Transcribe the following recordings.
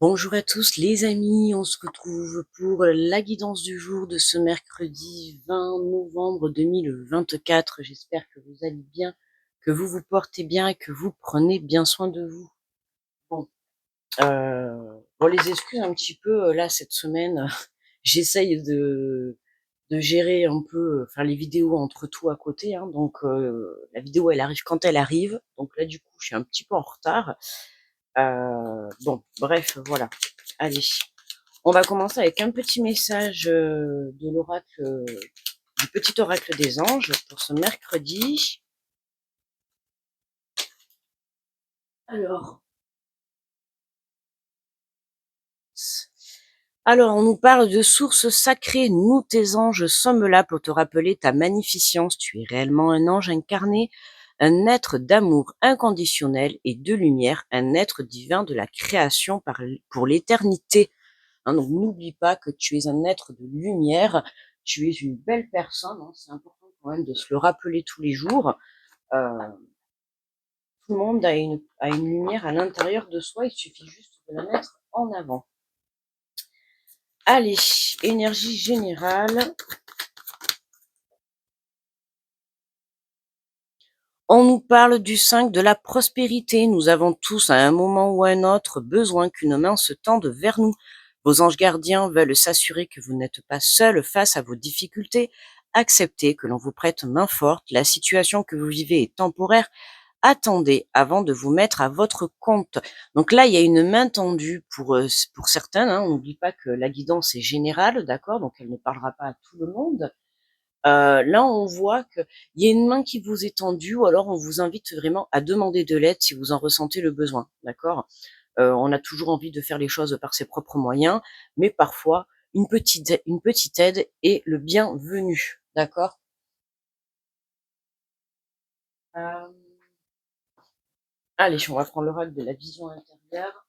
Bonjour à tous les amis, on se retrouve pour la guidance du jour de ce mercredi 20 novembre 2024. J'espère que vous allez bien, que vous vous portez bien et que vous prenez bien soin de vous. Bon, les excuses un petit peu là cette semaine, j'essaye de gérer un peu, enfin les vidéos entre tout à côté, hein, donc la vidéo elle arrive quand elle arrive, donc là du coup je suis un petit peu en retard. Bon, bref, voilà. Allez. On va commencer avec un petit message de l'oracle, du petit oracle des anges pour ce mercredi. Alors, on nous parle de sources sacrées. Nous, tes anges, sommes là pour te rappeler ta magnificence. Tu es réellement un ange incarné, un être d'amour inconditionnel et de lumière, un être divin de la création pour l'éternité. Hein, donc n'oublie pas que tu es un être de lumière, tu es une belle personne, hein, c'est important quand même de se le rappeler tous les jours. Euh, Tout le monde a une lumière à l'intérieur de soi, il suffit juste de la mettre en avant. Allez, énergie générale. On nous parle du 5 de la prospérité. Nous avons tous, à un moment ou à un autre, besoin qu'une main se tende vers nous. Vos anges gardiens veulent s'assurer que vous n'êtes pas seul face à vos difficultés. Acceptez que l'on vous prête main forte. La situation que vous vivez est temporaire. Attendez avant de vous mettre à votre compte. Donc là, il y a une main tendue pour certains. Hein. On n'oublie pas que la guidance est générale, d'accord? Donc elle ne parlera pas à tout le monde. Là, on voit qu'il y a une main qui vous est tendue, ou alors on vous invite vraiment à demander de l'aide si vous en ressentez le besoin, d'accord? On a toujours envie de faire les choses par ses propres moyens, mais parfois une petite aide est le bienvenu, d'accord? Euh, Allez, on va prendre l'oracle de la vision intérieure.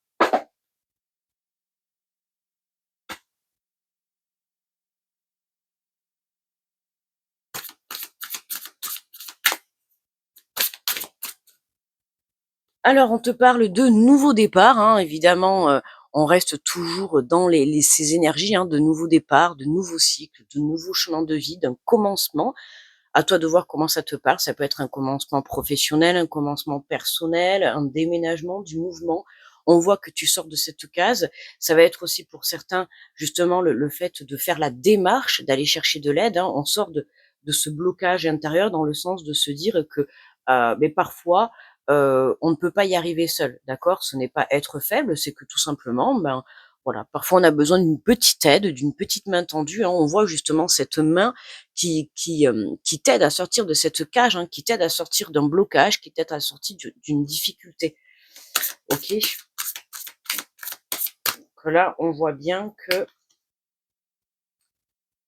Alors, on te parle de nouveaux départs, hein, évidemment, on reste toujours dans ces énergies, hein, de nouveaux départs, de nouveaux cycles, de nouveaux chemins de vie, d'un commencement. À toi de voir comment ça te parle. Ça peut être un commencement professionnel, un commencement personnel, un déménagement, du mouvement. On voit que tu sors de cette case. Ça va être aussi pour certains, justement, le fait de faire la démarche, d'aller chercher de l'aide, hein. On sort de ce blocage intérieur dans le sens de se dire que mais parfois, on ne peut pas y arriver seul, d'accord? Ce n'est pas être faible, c'est que tout simplement, ben, voilà, parfois on a besoin d'une petite aide, d'une petite main tendue, hein. On voit justement cette main qui t'aide à sortir de cette cage, hein, qui t'aide à sortir d'un blocage, qui t'aide à sortir d'une difficulté. Ok. Que là, on voit bien que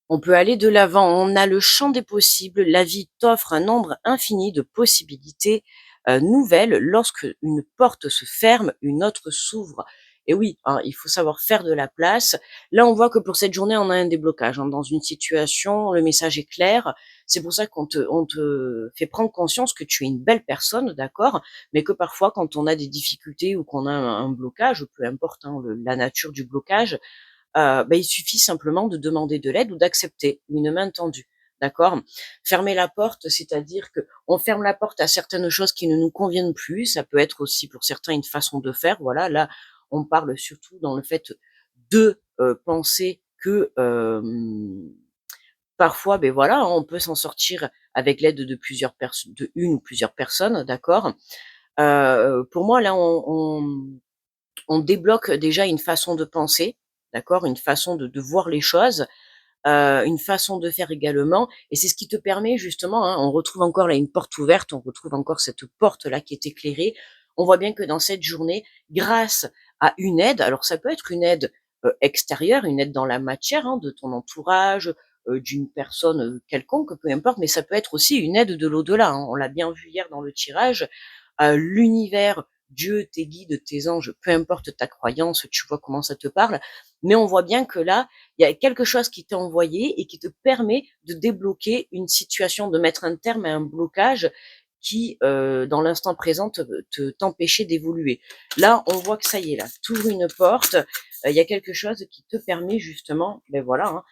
on peut aller de l'avant. On a le champ des possibles. La vie t'offre un nombre infini de possibilités nouvelles. Lorsque une porte se ferme, une autre s'ouvre. Et oui, hein, il faut savoir faire de la place. Là, on voit que pour cette journée, on a un déblocage, hein, dans une situation. Le message est clair. C'est pour ça qu'on te fait prendre conscience que tu es une belle personne, d'accord, mais que parfois, quand on a des difficultés ou qu'on a un blocage, peu importe, hein, la nature du blocage, il suffit simplement de demander de l'aide ou d'accepter une main tendue, d'accord? Fermer la porte, c'est-à-dire que on ferme la porte à certaines choses qui ne nous conviennent plus. Ça peut être aussi pour certains une façon de faire. Voilà, là, on parle surtout dans le fait de penser que parfois, ben voilà, on peut s'en sortir avec l'aide de plusieurs personnes, de une ou plusieurs personnes, d'accord. Pour moi, là, on débloque déjà une façon de penser, d'accord, une façon de voir les choses, une façon de faire également, et c'est ce qui te permet justement, hein, on retrouve encore là une porte ouverte, on retrouve encore cette porte là qui est éclairée. On voit bien que dans cette journée, grâce à une aide, alors ça peut être une aide extérieure, une aide dans la matière, hein, de ton entourage, d'une personne quelconque, peu importe, mais ça peut être aussi une aide de l'au-delà, hein. On l'a bien vu hier dans le tirage, l'univers, Dieu, tes guides, tes anges, peu importe ta croyance, tu vois comment ça te parle, mais on voit bien que là, il y a quelque chose qui t'est envoyé et qui te permet de débloquer une situation, de mettre un terme à un blocage qui, dans l'instant présent, t'empêchait d'évoluer. Là, on voit que ça y est, là, tu ouvres une porte, il y a quelque chose qui te permet justement, ben voilà,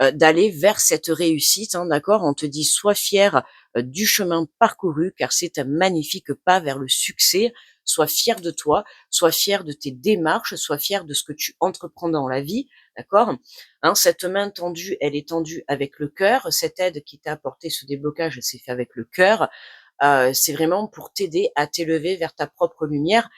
hein, d'aller vers cette réussite, hein, d'accord? On te dit: «Sois fier, du chemin parcouru car c'est un magnifique pas vers le succès. Sois fier de toi, sois fier de tes démarches, sois fier de ce que tu entreprends dans la vie», d'accord? Hein, cette main tendue, elle est tendue avec le cœur. Cette aide qui t'a apporté ce déblocage, c'est fait avec le cœur. C'est vraiment pour t'aider à t'élever vers ta propre lumière.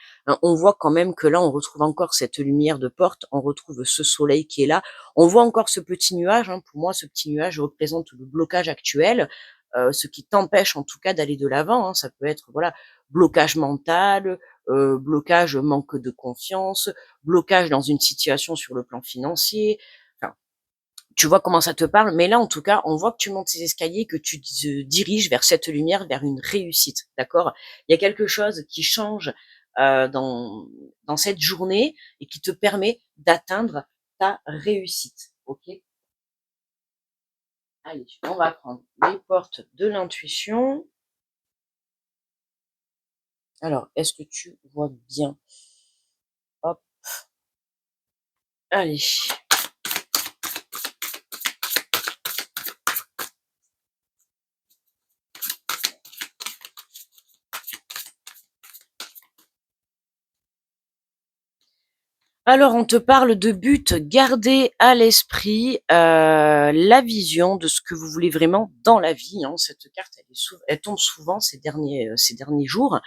On voit quand même que là, on retrouve encore cette lumière de porte, on retrouve ce soleil qui est là. On voit encore ce petit nuage, hein. Pour moi, ce petit nuage représente le blocage actuel, ce qui t'empêche en tout cas d'aller de l'avant, hein. Ça peut être, voilà, blocage mental, blocage manque de confiance, blocage dans une situation sur le plan financier. Enfin, tu vois comment ça te parle, mais là, en tout cas, on voit que tu montes ces escaliers, que tu te diriges vers cette lumière, vers une réussite, d'accord? Il y a quelque chose qui change dans cette journée et qui te permet d'atteindre ta réussite, ok? Allez, on va prendre les portes de l'intuition. Alors, est-ce que tu vois bien? Hop, allez. Alors, on te parle de but, garder à l'esprit la vision de ce que vous voulez vraiment dans la vie, hein. Cette carte, elle tombe souvent ces derniers jours.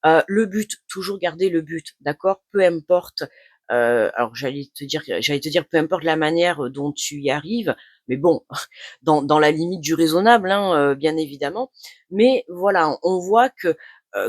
Le but, toujours garder le but, d'accord? Peu importe, alors j'allais te dire peu importe la manière dont tu y arrives, mais bon, dans la limite du raisonnable, hein, bien évidemment. Mais voilà, on voit que,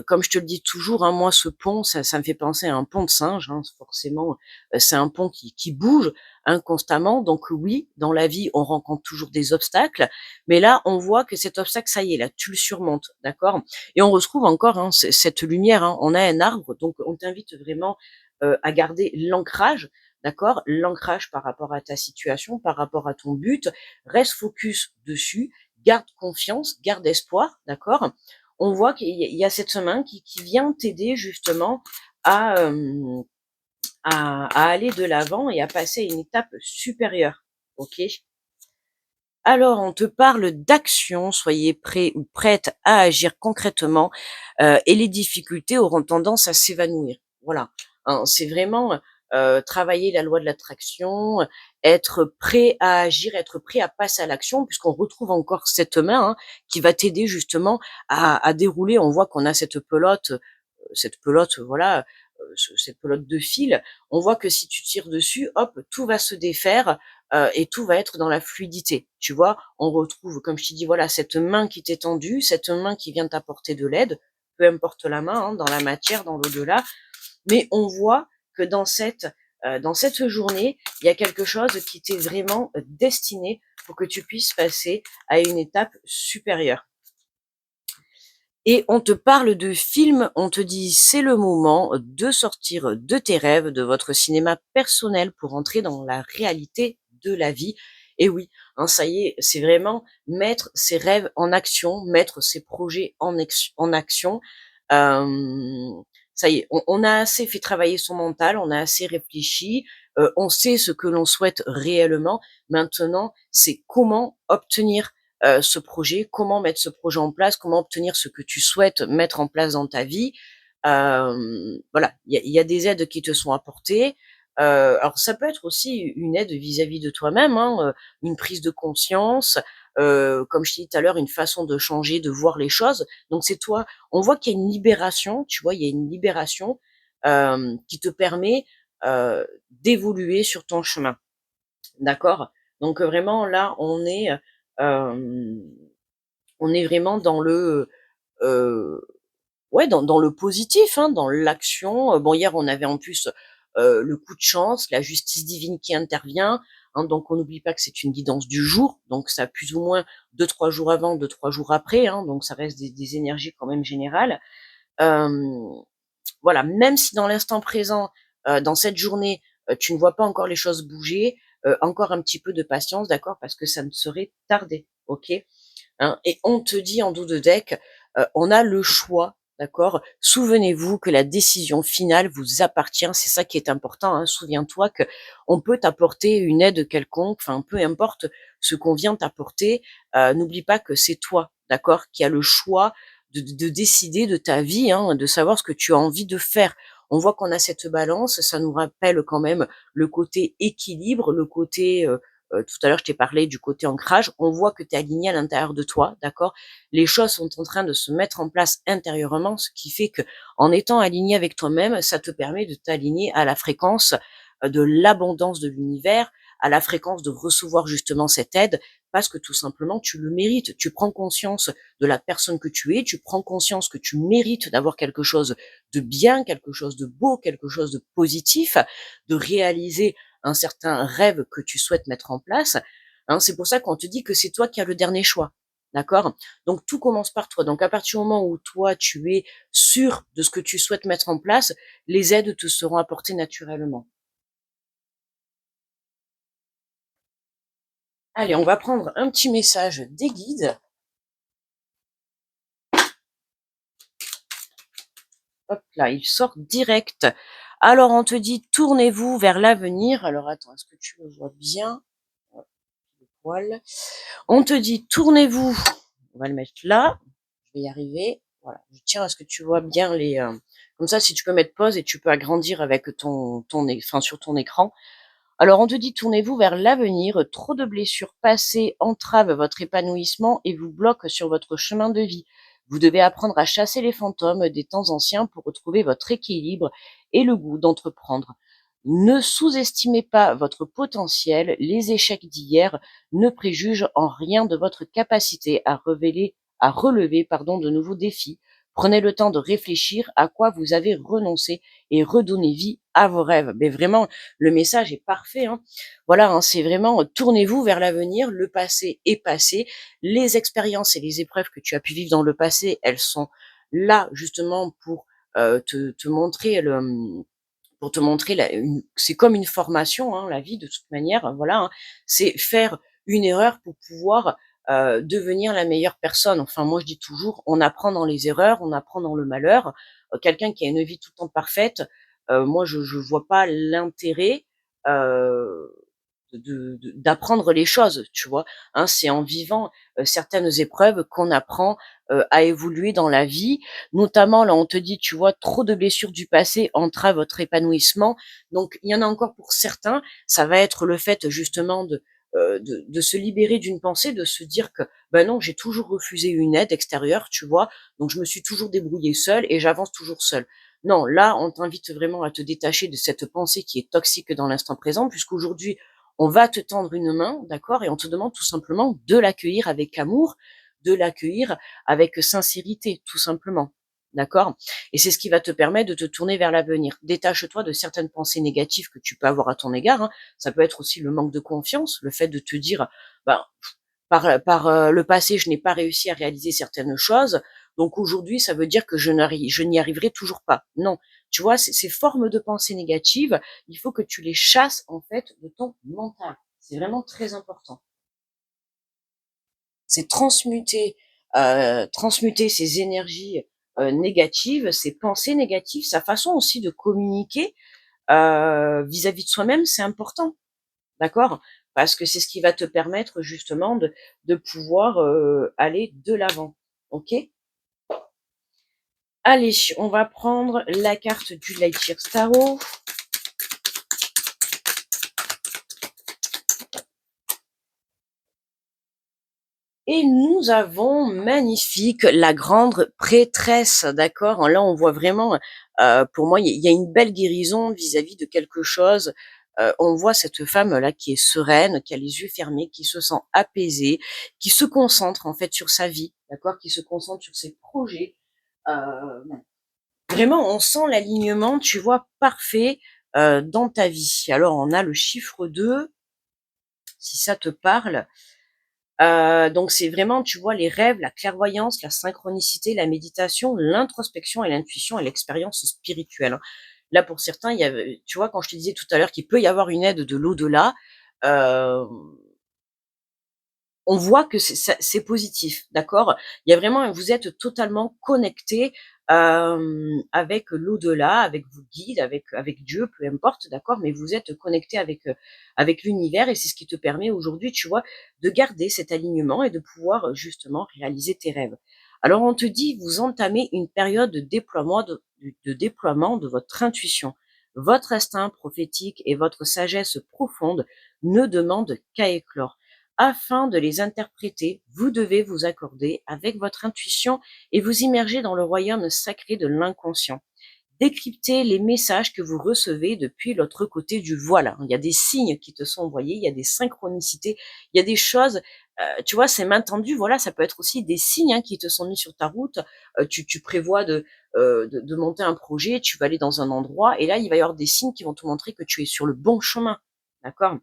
comme je te le dis toujours, hein, moi ce pont, ça me fait penser à un pont de singe, hein, forcément, c'est un pont qui bouge, hein, constamment. Donc oui, dans la vie, on rencontre toujours des obstacles, mais là, on voit que cet obstacle, ça y est, là, tu le surmontes, d'accord? Et on retrouve encore, hein, cette lumière, hein. On a un arbre, donc on t'invite vraiment, à garder l'ancrage, d'accord? L'ancrage par rapport à ta situation, par rapport à ton but. Reste focus dessus, garde confiance, garde espoir, d'accord? On voit qu'il y a cette main qui vient t'aider justement à, à aller de l'avant et à passer à une étape supérieure, ok? Alors, on te parle d'action, soyez prêts ou prêtes à agir concrètement, et les difficultés auront tendance à s'évanouir. Voilà, hein, c'est vraiment, travailler la loi de l'attraction, être prêt à agir, être prêt à passer à l'action puisqu'on retrouve encore cette main, hein, qui va t'aider justement à dérouler. On voit qu'on a cette pelote, voilà, cette pelote de fil. On voit que si tu tires dessus, hop, tout va se défaire, et tout va être dans la fluidité. Tu vois? On retrouve, comme je t'ai dit, voilà, cette main qui t'est tendue, cette main qui vient t'apporter de l'aide, peu importe la main, hein, dans la matière, dans l'au-delà. Mais on voit que dans cette journée, il y a quelque chose qui t'est vraiment destiné pour que tu puisses passer à une étape supérieure. Et on te parle de films, on te dit: «C'est le moment de sortir de tes rêves, de votre cinéma personnel pour entrer dans la réalité de la vie». Et oui, hein, ça y est, c'est vraiment mettre ses rêves en action, mettre ses projets en action. Ça y est, on a assez fait travailler son mental, on a assez réfléchi, on sait ce que l'on souhaite réellement. Maintenant, c'est comment obtenir ce projet, comment mettre ce projet en place, comment obtenir ce que tu souhaites mettre en place dans ta vie. Voilà, il y a des aides qui te sont apportées. Alors ça peut être aussi une aide vis-à-vis de toi-même, hein, une prise de conscience, comme je t'ai dit tout à l'heure, une façon de changer, de voir les choses. Donc c'est toi, on voit qu'il y a une libération, tu vois? Il y a une libération, qui te permet, d'évoluer sur ton chemin. D'accord? Donc vraiment là, on est vraiment dans heu, ouais, dans le positif, hein, dans l'action. Bon, hier, on avait en plus, le coup de chance, la justice divine qui intervient, hein, donc on n'oublie pas que c'est une guidance du jour, donc ça plus ou moins 2-3 jours avant, 2-3 jours après, hein, donc ça reste des énergies quand même générales. Hem, voilà, même si dans l'instant présent, dans cette journée, tu ne vois pas encore les choses bouger, encore un petit peu de patience, d'accord? Parce que ça ne saurait tarder, OK? Hein, et on te dit en dos de deck, On a le choix, d'accord? Souvenez-vous que la décision finale vous appartient, c'est ça qui est important, hein. Souviens-toi que on peut t'apporter une aide quelconque, enfin, peu importe ce qu'on vient t'apporter, n'oublie pas que c'est toi, d'accord? Qui a le choix de décider de ta vie, hein, de savoir ce que tu as envie de faire. On voit qu'on a cette balance, ça nous rappelle quand même le côté équilibre, le côté, tout à l'heure je t'ai parlé du côté ancrage. On voit que tu es aligné à l'intérieur de toi, d'accord? Les choses sont en train de se mettre en place intérieurement, ce qui fait que en étant aligné avec toi-même, ça te permet de t'aligner à la fréquence de l'abondance de l'univers, à la fréquence de recevoir justement cette aide, parce que tout simplement tu le mérites. Tu prends conscience de la personne que tu es, tu prends conscience que tu mérites d'avoir quelque chose de bien, quelque chose de beau, quelque chose de positif, de réaliser un certain rêve que tu souhaites mettre en place. Hein, c'est pour ça qu'on te dit que c'est toi qui as le dernier choix. D'accord? Donc tout commence par toi. Donc à partir du moment où toi tu es sûr de ce que tu souhaites mettre en place, les aides te seront apportées naturellement. Allez, on va prendre un petit message des guides. Hop là, il sort direct. Alors on te dit tournez-vous vers l'avenir. Alors attends, est-ce que tu le vois bien? Hop, le poil. On te dit tournez-vous. On va le mettre là. Je vais y arriver. Voilà. Je tiens à ce que tu vois bien les. Comme ça, si tu peux mettre pause et tu peux agrandir avec enfin, sur ton écran. Alors, on te dit tournez-vous vers l'avenir. Trop de blessures passées entravent votre épanouissement et vous bloquent sur votre chemin de vie. Vous devez apprendre à chasser les fantômes des temps anciens pour retrouver votre équilibre et le goût d'entreprendre. Ne sous-estimez pas votre potentiel. Les échecs d'hier ne préjugent en rien de votre capacité à relever, de nouveaux défis. Prenez le temps de réfléchir à quoi vous avez renoncé et redonnez vie à vos rêves. Mais vraiment, le message est parfait, hein. Voilà, hein, c'est vraiment tournez-vous vers l'avenir. Le passé est passé. Les expériences et les épreuves que tu as pu vivre dans le passé, elles sont là justement te montrer c'est comme une formation, hein, la vie de toute manière, voilà, hein. C'est faire une erreur pour pouvoir devenir la meilleure personne. Enfin, moi je dis toujours, on apprend dans les erreurs, on apprend dans le malheur. Quelqu'un qui a une vie tout le temps parfaite, moi je vois pas l'intérêt euh, d'apprendre les choses, tu vois. Hein, c'est en vivant certaines épreuves qu'on apprend à évoluer dans la vie. Notamment, là, on te dit, tu vois, trop de blessures du passé entravent votre épanouissement. Donc, il y en a encore pour certains. Ça va être le fait justement de se libérer d'une pensée, de se dire que, ben non, j'ai toujours refusé une aide extérieure, tu vois. Donc, je me suis toujours débrouillée seule et j'avance toujours seule. Non, là, on t'invite vraiment à te détacher de cette pensée qui est toxique dans l'instant présent, puisqu'aujourd'hui, on va te tendre une main, d'accord, et on te demande tout simplement de l'accueillir avec amour, de l'accueillir avec sincérité, tout simplement. D'accord? Et c'est ce qui va te permettre de te tourner vers l'avenir. Détache-toi de certaines pensées négatives que tu peux avoir à ton égard, hein. Ça peut être aussi le manque de confiance, le fait de te dire, ben, par le passé, je n'ai pas réussi à réaliser certaines choses, donc aujourd'hui, ça veut dire que je n'y arriverai toujours pas. Non, tu vois, ces formes de pensées négatives, il faut que tu les chasses en fait de ton mental. C'est vraiment très important. C'est transmuter ces énergies négatives, ces pensées négatives, sa façon aussi de communiquer vis-à-vis de soi-même, c'est important. D'accord? Parce que c'est ce qui va te permettre justement de pouvoir aller de l'avant. Ok? Allez, on va prendre la carte du Light Year Tarot. Et nous avons magnifique la grande prêtresse, d'accord? Là, on voit vraiment, pour moi, il y a une belle guérison vis-à-vis de quelque chose. On voit cette femme-là qui est sereine, qui a les yeux fermés, qui se sent apaisée, qui se concentre en fait sur sa vie, d'accord? Qui se concentre sur ses projets. Vraiment, on sent l'alignement, tu vois, parfait dans ta vie. Alors, on a le chiffre 2, si ça te parle. Donc c'est vraiment, tu vois, les rêves, la clairvoyance, la synchronicité, la méditation, l'introspection et l'intuition et l'expérience spirituelle, hein. Là, pour certains, il y a, tu vois, quand je te disais tout à l'heure qu'il peut y avoir une aide de l'au-delà, heu, on voit que c'est positif, d'accord? Il y a vraiment vous êtes totalement connectés, avec l'au-delà, avec vos guides, avec Dieu, peu importe, d'accord? Mais vous êtes connectés avec l'univers et c'est ce qui te permet aujourd'hui, tu vois, de garder cet alignement et de pouvoir, justement réaliser tes rêves. Alors on te dit: «Vous entamez une période de déploiement de votre intuition. Votre instinct prophétique et votre sagesse profonde ne demandent qu'à éclore. Afin de les interpréter, vous devez vous accorder avec votre intuition et vous immerger dans le royaume sacré de l'inconscient. Décryptez les messages que vous recevez depuis l'autre côté du voile. Il y a des signes qui te sont envoyés, il y a des synchronicités, il y a des choses, tu vois, c'est main tendue, voilà, ça peut être aussi des signes, hein, qui te sont mis sur ta route. Tu prévois de monter un projet, tu vas aller dans un endroit et là, il va y avoir des signes qui vont te montrer que tu es sur le bon chemin, d'accord?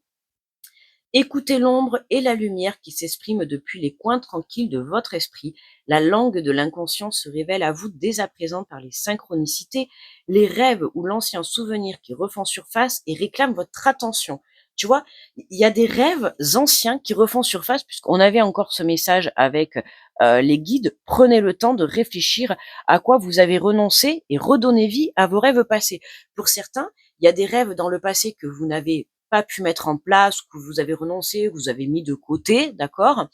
Écoutez l'ombre et la lumière qui s'expriment depuis les coins tranquilles de votre esprit. La langue de l'inconscient se révèle à vous dès à présent par les synchronicités, les rêves ou l'ancien souvenir qui refont surface et réclament votre attention. Tu vois, il y a des rêves anciens qui refont surface puisqu'on avait encore ce message avec les guides. Prenez le temps de réfléchir à quoi vous avez renoncé et redonnez vie à vos rêves passés. Pour certains, il y a des rêves dans le passé que vous n'avez pas pu mettre en place, que vous avez renoncé, que vous avez mis de côté, d'accord?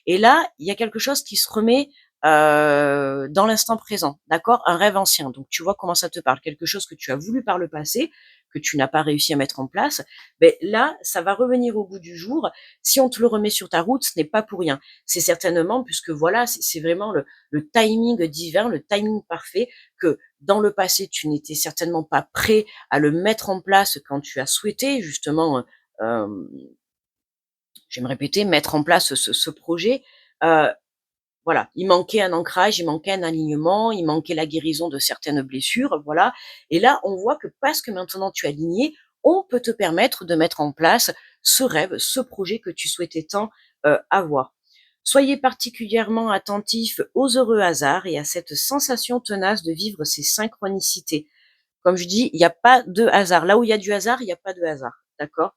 Et là, il y a quelque chose qui se remet dans l'instant présent, d'accord? Un rêve ancien. Donc tu vois comment ça te parle, quelque chose que tu as voulu par le passé, que tu n'as pas réussi à mettre en place. Ben là, ça va revenir au bout du jour. Si on te le remet sur ta route, ce n'est pas pour rien. C'est certainement puisque voilà, c'est vraiment le timing divin, le timing parfait que dans le passé, tu n'étais certainement pas prêt à le mettre en place quand tu as souhaité justement, je vais me répéter, mettre en place ce projet. Heu, voilà, il manquait un ancrage, il manquait un alignement, il manquait la guérison de certaines blessures, voilà. Et là, on voit que parce que maintenant tu es aligné, on peut te permettre de mettre en place ce rêve, ce projet que tu souhaitais tant, avoir. Soyez particulièrement attentifs aux heureux hasards et à cette sensation tenace de vivre ces synchronicités. Comme je dis, il n'y a pas de hasard. Là où il y a du hasard, il n'y a pas de hasard, d'accord?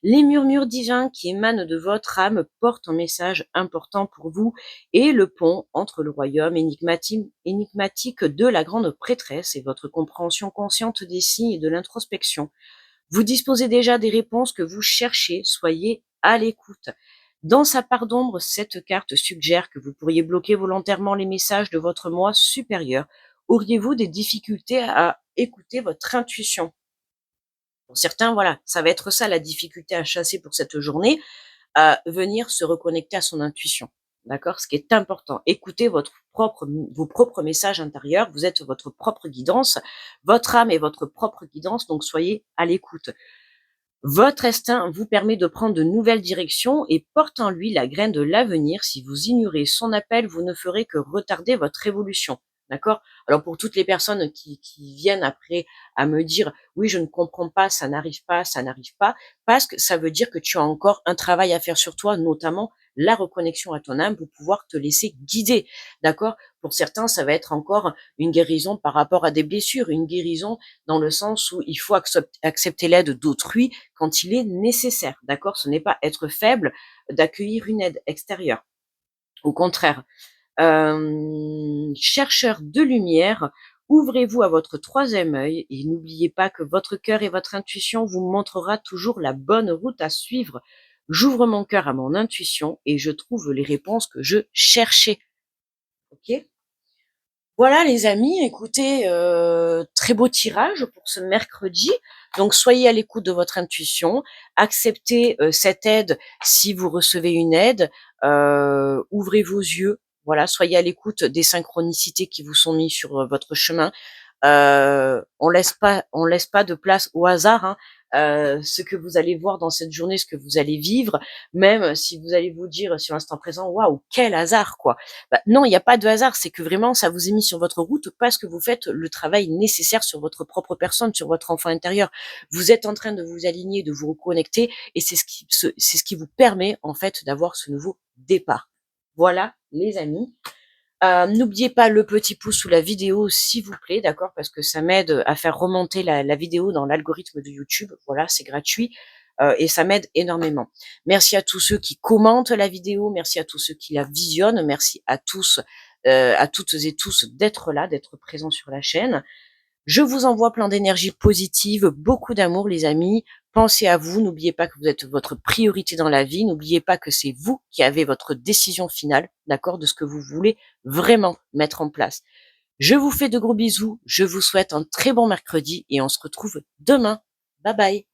Les murmures divins qui émanent de votre âme portent un message important pour vous et le pont entre le royaume énigmatique de la grande prêtresse et votre compréhension consciente des signes et de l'introspection. Vous disposez déjà des réponses que vous cherchez, soyez à l'écoute. Dans sa part d'ombre, cette carte suggère que vous pourriez bloquer volontairement les messages de votre moi supérieur. Auriez-vous des difficultés à écouter votre intuition? Pour certains, voilà, ça va être ça la difficulté à chasser pour cette journée, à venir se reconnecter à son intuition. D'accord? Ce qui est important. Écoutez vos propres messages intérieurs. Vous êtes votre propre guidance. Votre âme est votre propre guidance. Donc, soyez à l'écoute. Votre instinct vous permet de prendre de nouvelles directions et porte en lui la graine de l'avenir. Si vous ignorez son appel, vous ne ferez que retarder votre évolution. D'accord? Alors pour toutes les personnes qui viennent après à me dire oui, je ne comprends pas, ça n'arrive pas, parce que ça veut dire que tu as encore un travail à faire sur toi, notamment la reconnexion à ton âme pour pouvoir te laisser guider. D'accord? Pour certains, ça va être encore une guérison par rapport à des blessures, une guérison dans le sens où il faut accepter l'aide d'autrui quand il est nécessaire, d'accord? Ce n'est pas être faible d'accueillir une aide extérieure. Au contraire, chercheur de lumière, ouvrez-vous à votre troisième œil et n'oubliez pas que votre cœur et votre intuition vous montrera toujours la bonne route à suivre. J'ouvre mon cœur à mon intuition et je trouve les réponses que je cherchais. Ok? Voilà les amis, écoutez, très beau tirage pour ce mercredi. Donc soyez à l'écoute de votre intuition, acceptez, cette aide si vous recevez une aide, ouvrez vos yeux, voilà, soyez à l'écoute des synchronicités qui vous sont mis sur, votre chemin. On laisse pas de place au hasard, hein. Ce que vous allez voir dans cette journée, ce que vous allez vivre, même si vous allez vous dire sur l'instant présent: «Waouh, quel hasard, quoi!» Bah, non, il y a pas de hasard, c'est que vraiment ça vous est mis sur votre route parce que vous faites le travail nécessaire sur votre propre personne, sur votre enfant intérieur. Vous êtes en train de vous aligner, de vous reconnecter et c'est ce qui vous permet, en fait, d'avoir ce nouveau départ. Voilà les amis. N'oubliez pas le petit pouce sous la vidéo, s'il vous plaît, d'accord? Parce que ça m'aide à faire remonter la vidéo dans l'algorithme de YouTube. Voilà, c'est gratuit. et ça m'aide énormément. Merci à tous ceux qui commentent la vidéo, merci à tous ceux qui la visionnent, merci à tous, à toutes et tous d'être là, d'être présents sur la chaîne. Je vous envoie plein d'énergie positive, beaucoup d'amour les amis. Pensez à vous, n'oubliez pas que vous êtes votre priorité dans la vie, n'oubliez pas que c'est vous qui avez votre décision finale, d'accord, de ce que vous voulez vraiment mettre en place. Je vous fais de gros bisous, je vous souhaite un très bon mercredi et on se retrouve demain. Bye bye.